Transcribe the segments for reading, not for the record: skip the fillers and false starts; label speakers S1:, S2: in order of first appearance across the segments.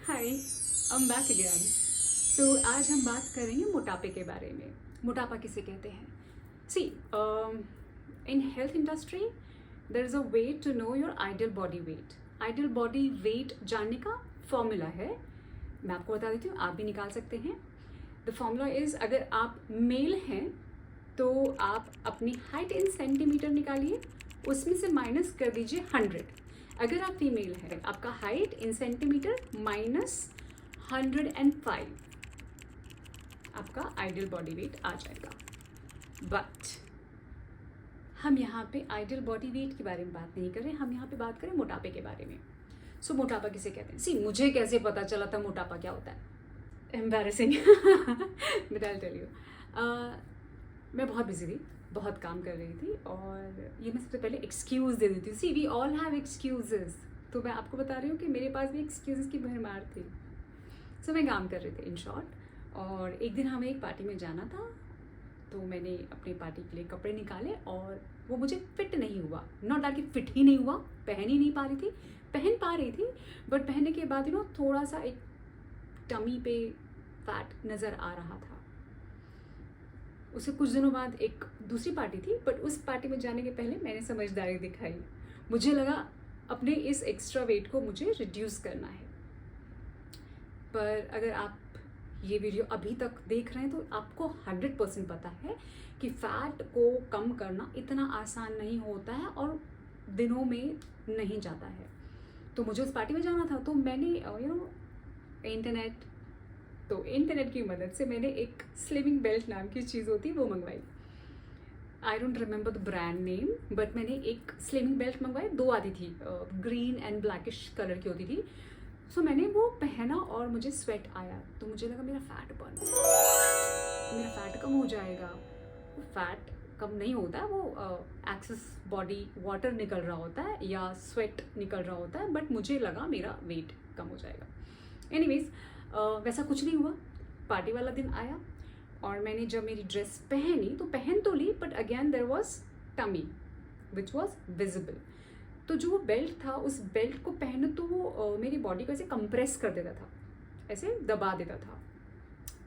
S1: Hi, I'm back again. सो आज हम बात करेंगे मोटापे के बारे में। मोटापा किसे कहते हैं? See, in health industry there is a way to know your ideal body weight. Ideal body weight जानने का फॉर्मूला है, मैं आपको बता देती हूँ, आप भी निकाल सकते हैं। द फॉर्मूला इज़, अगर आप मेल हैं तो आप अपनी हाइट इन सेंटीमीटर निकालिए, उसमें से माइनस कर दीजिए 100। अगर आप फीमेल हैं, आपका हाइट इन सेंटीमीटर माइनस 105, आपका आइडियल बॉडी वेट आ जाएगा। बट हम यहाँ पे आइडियल बॉडी वेट के बारे में बात नहीं कर रहे, हम यहाँ पे बात करें मोटापे के बारे में। सो मोटापा किसे कहते हैं? सी, मुझे कैसे पता चला था मोटापा क्या होता है? Embarrassing but I tell you, मैं बहुत बिजी थी, बहुत काम कर रही थी, और ये मैं सबसे पहले एक्सक्यूज़ दे देती हूँ। सी, वी ऑल हैव एक्सक्यूजेज़। तो मैं आपको बता रही हूँ कि मेरे पास भी एक्सक्यूज़ की भरमार थी। सो मैं काम कर रही थी इन शॉर्ट, और एक दिन हमें एक पार्टी में जाना था, तो मैंने अपनी पार्टी के लिए कपड़े निकाले और वो मुझे फिट नहीं हुआ। नॉट दैट कि फिट ही नहीं हुआ, पहन ही नहीं पा रही थी, पहन पा रही थी, बट पहनने के बाद थोड़ा सा एक टमी पे फैट नज़र आ रहा था। उससे कुछ दिनों बाद एक दूसरी पार्टी थी, बट उस पार्टी में जाने के पहले मैंने समझदारी दिखाई। मुझे लगा अपने इस एक्स्ट्रा वेट को मुझे रिड्यूस करना है। पर अगर आप ये वीडियो अभी तक देख रहे हैं तो आपको 100% पता है कि फ़ैट को कम करना इतना आसान नहीं होता है और दिनों में नहीं जाता है। तो मुझे उस पार्टी में जाना था, तो मैंने इंटरनेट की मदद से मैंने एक स्लिमिंग बेल्ट नाम की चीज़ होती वो मंगवाई। I don't remember the brand name, but मैंने एक स्लिमिंग बेल्ट मंगवाई, 2 आती थी, ग्रीन एंड ब्लैकिश कलर की होती थी। सो मैंने वो पहना और मुझे स्वेट आया, तो मुझे लगा मेरा फैट कम हो जाएगा। फैट कम नहीं होता है, वो एक्सेस बॉडी वाटर निकल रहा होता है या स्वेट निकल रहा होता है, बट मुझे लगा मेरा वेट कम हो जाएगा। एनीवेज, वैसा कुछ नहीं हुआ। पार्टी वाला दिन आया और मैंने जब मेरी ड्रेस पहनी तो पहन तो ली, but again there was tummy which was visible. तो जो वो बेल्ट था, उस बेल्ट को पहनो तो वो मेरी बॉडी को ऐसे कंप्रेस कर देता था, ऐसे दबा देता था।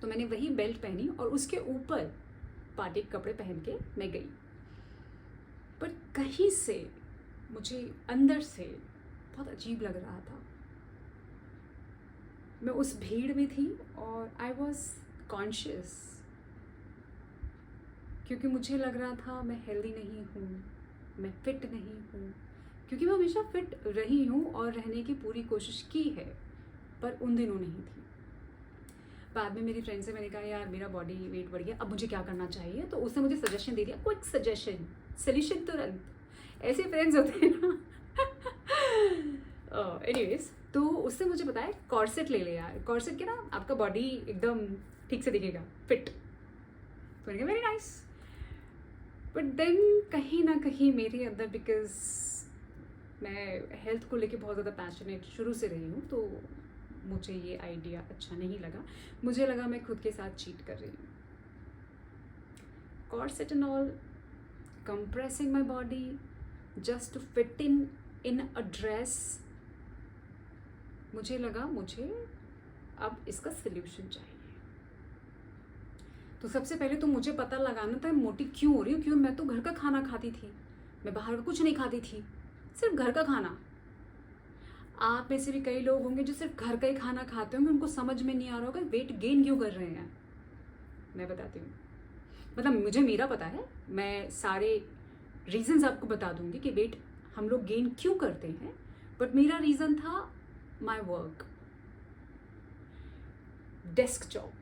S1: तो मैंने वही बेल्ट पहनी और उसके ऊपर पार्टी के कपड़े पहन के मैं गई। पर कहीं से मुझे अंदर से बहुत अजीब लग रहा था। मैं उस भीड़ में थी और आई वॉज कॉन्शियस, क्योंकि मुझे लग रहा था मैं हेल्दी नहीं हूँ, मैं फिट नहीं हूँ, क्योंकि मैं हमेशा फिट रही हूँ और रहने की पूरी कोशिश की है, पर उन दिनों नहीं थी। बाद में मेरी फ्रेंड से मैंने कहा, यार मेरा बॉडी वेट बढ़ गया, अब मुझे क्या करना चाहिए? तो उसने मुझे सजेशन दे दिया, क्विक सजेशन, सोल्यूशन तुरंत। ऐसे फ्रेंड्स होते हैं ना। एनीवेज, तो उसने मुझे बताया कॉर्सेट ले ले यार, कॉर्सेट के ना आपका बॉडी एकदम ठीक से दिखेगा, फिट। तो मैंने कहा वेरी नाइस। बट देन कहीं ना कहीं मेरे अंदर, बिकॉज मैं हेल्थ को लेके बहुत ज़्यादा पैशनेट शुरू से रही हूँ, तो मुझे ये आइडिया अच्छा नहीं लगा। मुझे लगा मैं खुद के साथ चीट कर रही हूँ। Corset and all, compressing my body just to fit in a dress. मुझे लगा मुझे अब इसका सल्यूशन चाहिए। तो सबसे पहले तो मुझे पता लगाना था मोटी क्यों हो रही हूँ। क्यों? मैं तो घर का खाना खाती थी, मैं बाहर का कुछ नहीं खाती थी, सिर्फ घर का खाना। आप में से भी कई लोग होंगे जो सिर्फ घर का ही खाना खाते होंगे, उनको समझ में नहीं आ रहा होगा वेट गेन क्यों कर रहे हैं। मैं बताती हूँ, मतलब मुझे मेरा पता है, मैं सारे रीजंस आपको बता दूंगी कि वेट हम लोग गेन क्यों करते हैं। बट मेरा रीज़न था माई वर्क, डेस्क जॉब।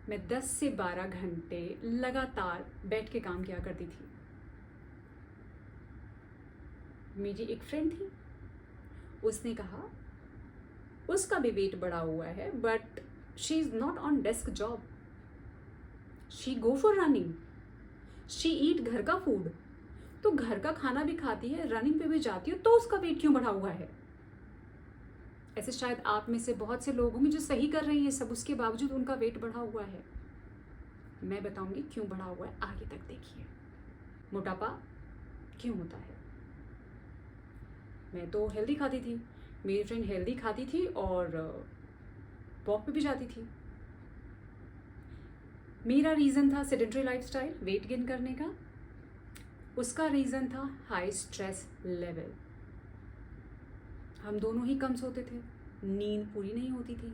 S1: मैं 10 से 12 घंटे लगातार बैठ के काम किया करती थी। मेरी एक फ्रेंड थी, उसने कहा उसका भी वेट बढ़ा हुआ है, but she is not on desk job, she go for running, she eat घर का फूड। तो घर का खाना भी खाती है, रनिंग पे भी जाती है, तो उसका वेट क्यों बढ़ा हुआ है? ऐसे शायद आप में से बहुत से लोग होंगे जो सही कर रहे हैं सब, उसके बावजूद उनका वेट बढ़ा हुआ है। मैं बताऊंगी क्यों बढ़ा हुआ है, आगे तक देखिए। मोटापा क्यों होता है? मैं तो हेल्दी खाती थी, मेरी फ्रेंड हेल्दी खाती थी और वॉक पे भी जाती थी। मेरा रीज़न था सेडेंटरी लाइफस्टाइल, वेट गेन करने का। उसका रीज़न था हाई स्ट्रेस लेवल। हम दोनों ही कम सोते थे, नींद पूरी नहीं होती थी,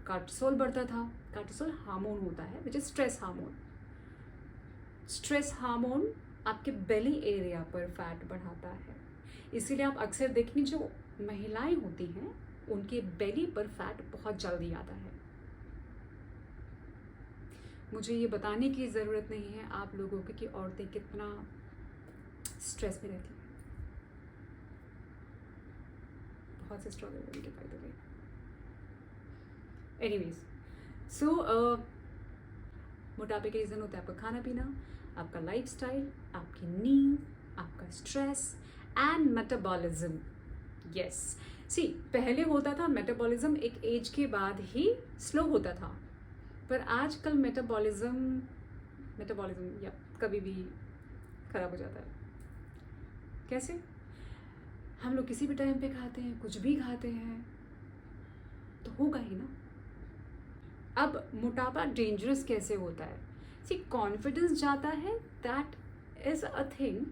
S1: कार्टिसोल बढ़ता था। कार्टिसोल हार्मोन होता है which is stress hormone. Stress hormone आपके बेली एरिया पर फैट बढ़ाता है, इसीलिए आप अक्सर देखेंगे जो महिलाएं होती हैं उनके बेली पर फैट बहुत जल्दी आता है। मुझे ये बताने की ज़रूरत नहीं है आप लोगों को कि औरतें कितना स्ट्रेस में रहती हैं। बहुत से स्ट्रगल है उनके फायदे में। एनीवेज, सो मोटापे के रीज़न होते हैं आपका खाना पीना, आपका लाइफस्टाइल, आपकी नींद, आपका स्ट्रेस एंड मेटाबॉलिज्म। यस, सी पहले होता था मेटाबॉलिज्म एक एज के बाद ही स्लो होता था, पर आजकल मेटाबॉलिज्म या कभी भी ख़राब हो जाता है। कैसे? हम लोग किसी भी टाइम पे खाते हैं, कुछ भी खाते हैं, तो होगा ही ना। अब मोटापा डेंजरस कैसे होता है? सी कॉन्फिडेंस जाता है, that is a thing,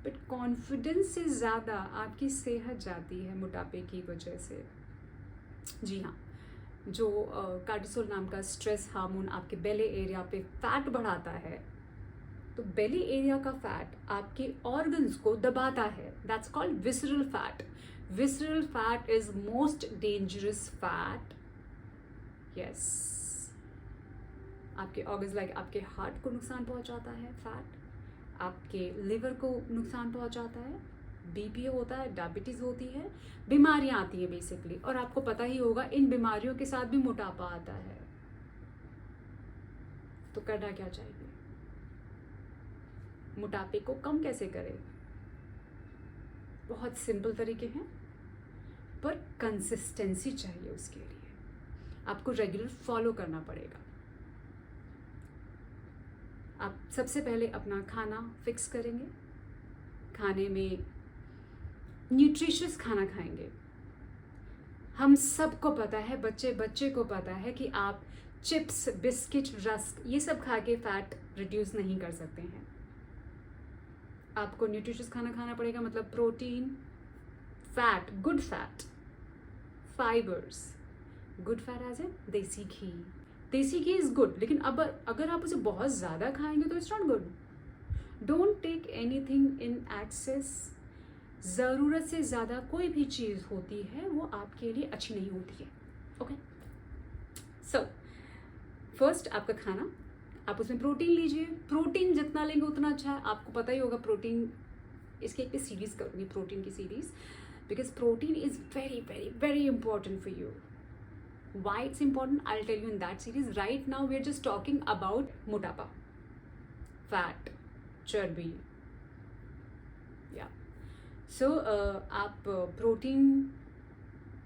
S1: but confidence से ज़्यादा आपकी सेहत जाती है मोटापे की वजह से। जी हाँ, जो कार्टिसोल नाम का स्ट्रेस हार्मोन आपके बेली एरिया पे फैट बढ़ाता है, तो बेली एरिया का फैट आपके ऑर्गन्स को दबाता है। That's called visceral fat. Visceral fat is most dangerous fat. Yes, आपके ऑर्गन्स लाइक आपके हार्ट को नुकसान पहुंचाता है फैट, आपके लिवर को नुकसान पहुंचाता है, बीपी होता है, डायबिटीज़ होती है, बीमारियां आती हैं बेसिकली। और आपको पता ही होगा इन बीमारियों के साथ भी मोटापा आता है। तो करना क्या चाहिए? मोटापे को कम कैसे करें? बहुत सिंपल तरीके हैं, पर कंसिस्टेंसी चाहिए उसके लिए। आपको रेगुलर फॉलो करना पड़ेगा। आप सबसे पहले अपना खाना फिक्स करेंगे, खाने में न्यूट्रिशियस खाना खाएंगे। हम सबको पता है, बच्चे को पता है कि आप चिप्स, बिस्किट, रस्क ये सब खा के फैट रिड्यूस नहीं कर सकते हैं। आपको न्यूट्रिशियस खाना खाना पड़ेगा, मतलब protein, fat, good fat, fibres. Good fat as a desi ghee. देसी घी इज़ गुड, लेकिन अब अगर आप उसे बहुत ज़्यादा खाएंगे तो it's not good. Don't take anything in excess. ज़रूरत से ज़्यादा कोई भी चीज़ होती है वो आपके लिए अच्छी नहीं होती है। ओके, सो फर्स्ट आपका खाना, आप उसमें प्रोटीन लीजिए। प्रोटीन जितना लेंगे उतना अच्छा है। आपको पता ही होगा प्रोटीन, इसकी एक सीरीज़ करूँगी प्रोटीन की series, because protein is very very very important for you. Why it's important, I'll tell you in that series. Right now we are just talking about मोटापा, fat, चर्बी। yeah, so आप protein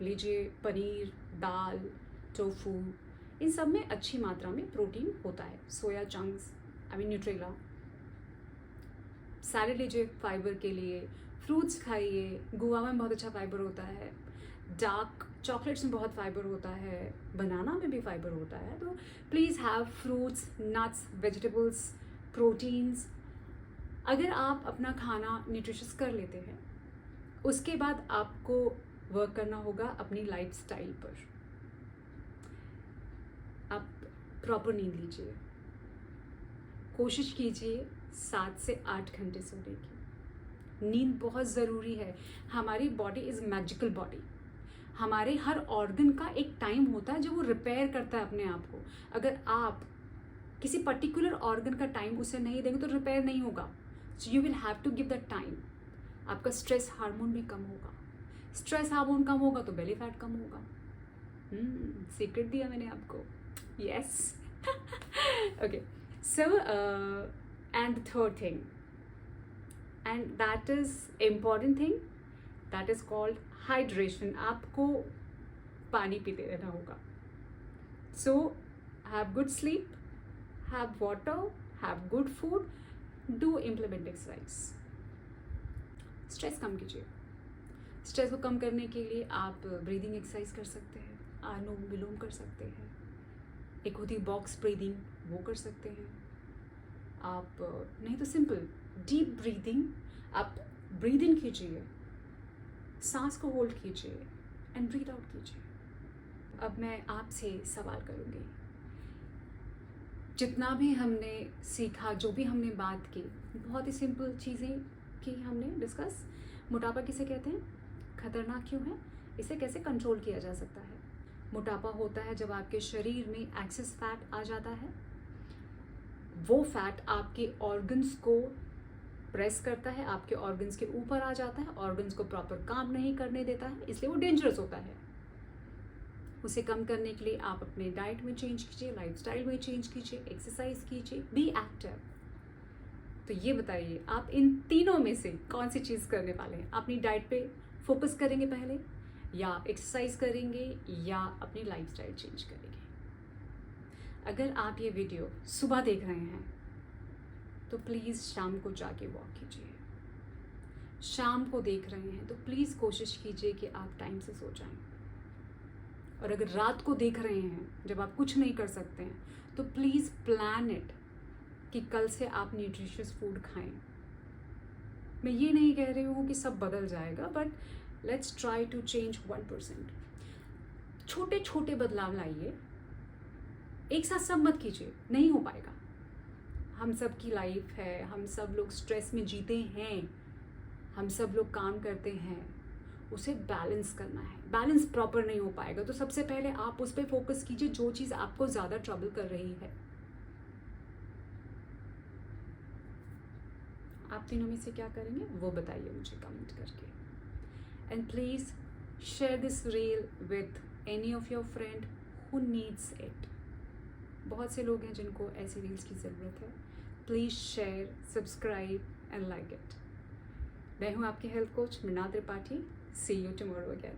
S1: लीजिए, पनीर, दाल, tofu, इन सब में अच्छी मात्रा में protein होता है। Soya chunks, Nutrela. सैलेड लीजिए फाइबर के लिए, फ्रूट्स खाइए, गुआवा में बहुत अच्छा फाइबर होता है, डार्क चॉकलेट्स में बहुत फाइबर होता है, बनाना में भी फाइबर होता है। तो please have fruits, nuts, vegetables, proteins. अगर आप अपना खाना न्यूट्रिशियस कर लेते हैं, उसके बाद आपको वर्क करना होगा अपनी लाइफस्टाइल पर। आप प्रॉपर नींद लीजिए, कोशिश कीजिए 7 से 8 घंटे सोने की। नींद बहुत ज़रूरी है। हमारी बॉडी इज़ मैजिकल बॉडी। हमारे हर ऑर्गन का एक टाइम होता है जो वो रिपेयर करता है अपने आप को। अगर आप किसी पर्टिकुलर ऑर्गन का टाइम उसे नहीं देंगे तो रिपेयर नहीं होगा। So you will have to give that time. आपका स्ट्रेस हार्मोन भी कम होगा। स्ट्रेस हार्मोन कम होगा तो बेली फैट कम होगा। सीक्रेट दिया मैंने आपको। Yes, okay, so and third thing, and that is important thing, that is called hydration. आपको पानी पीते रहना होगा। So have good sleep, have water, have good food, do implement exercise. Stress कम कीजिए। स्ट्रेस को कम करने के लिए आप ब्रीदिंग एक्सरसाइज कर सकते हैं, अनुलोम विलोम कर सकते हैं, एक होती है बॉक्स ब्रीदिंग, वो कर सकते हैं आप। नहीं तो सिंपल डीप ब्रीदिंग, आप ब्रीद इन कीजिए, सांस को होल्ड कीजिए एंड ब्रीद आउट कीजिए। अब मैं आपसे सवाल करूँगी, जितना भी हमने सीखा, जो भी हमने बात की, बहुत ही सिंपल चीज़ें की हमने डिस्कस। मोटापा किसे कहते हैं, खतरनाक क्यों है, इसे कैसे कंट्रोल किया जा सकता है। मोटापा होता है जब आपके शरीर में एक्सेस फैट आ जाता है, वो फैट आपके ऑर्गन्स को प्रेस करता है, आपके ऑर्गन्स के ऊपर आ जाता है, ऑर्गन्स को प्रॉपर काम नहीं करने देता है, इसलिए वो डेंजरस होता है। उसे कम करने के लिए आप अपने डाइट में चेंज कीजिए, लाइफस्टाइल में चेंज कीजिए, एक्सरसाइज कीजिए, बी एक्टिव। तो ये बताइए आप इन तीनों में से कौन सी चीज़ करने वाले हैं? अपनी डाइट पे फोकस करेंगे पहले, या एक्सरसाइज करेंगे, या अपनी लाइफस्टाइल चेंज करेंगे? अगर आप ये वीडियो सुबह देख रहे हैं तो प्लीज़ शाम को जाके वॉक कीजिए। शाम को देख रहे हैं तो प्लीज़ कोशिश कीजिए कि आप टाइम से सो जाएं। और अगर रात को देख रहे हैं जब आप कुछ नहीं कर सकते हैं, तो प्लीज़ प्लान इट कि कल से आप न्यूट्रिशियस फूड खाएं। मैं ये नहीं कह रही हूँ कि सब बदल जाएगा, but let's try to change 1%। छोटे छोटे बदलाव लाइए, एक साथ सब मत कीजिए, नहीं हो पाएगा। हम सब की लाइफ है, हम सब लोग स्ट्रेस में जीते हैं, हम सब लोग काम करते हैं, उसे बैलेंस करना है। बैलेंस प्रॉपर नहीं हो पाएगा तो सबसे पहले आप उस पर फोकस कीजिए जो चीज़ आपको ज़्यादा ट्रबल कर रही है। आप तीनों में से क्या करेंगे वो बताइए मुझे कमेंट करके। And please share this reel with any of your friend who needs it. बहुत से लोग हैं जिनको ऐसी रील्स की ज़रूरत है। Please share, subscribe and like it. मैं हूँ आपकी health coach Mrinal Tripathi. See you tomorrow again.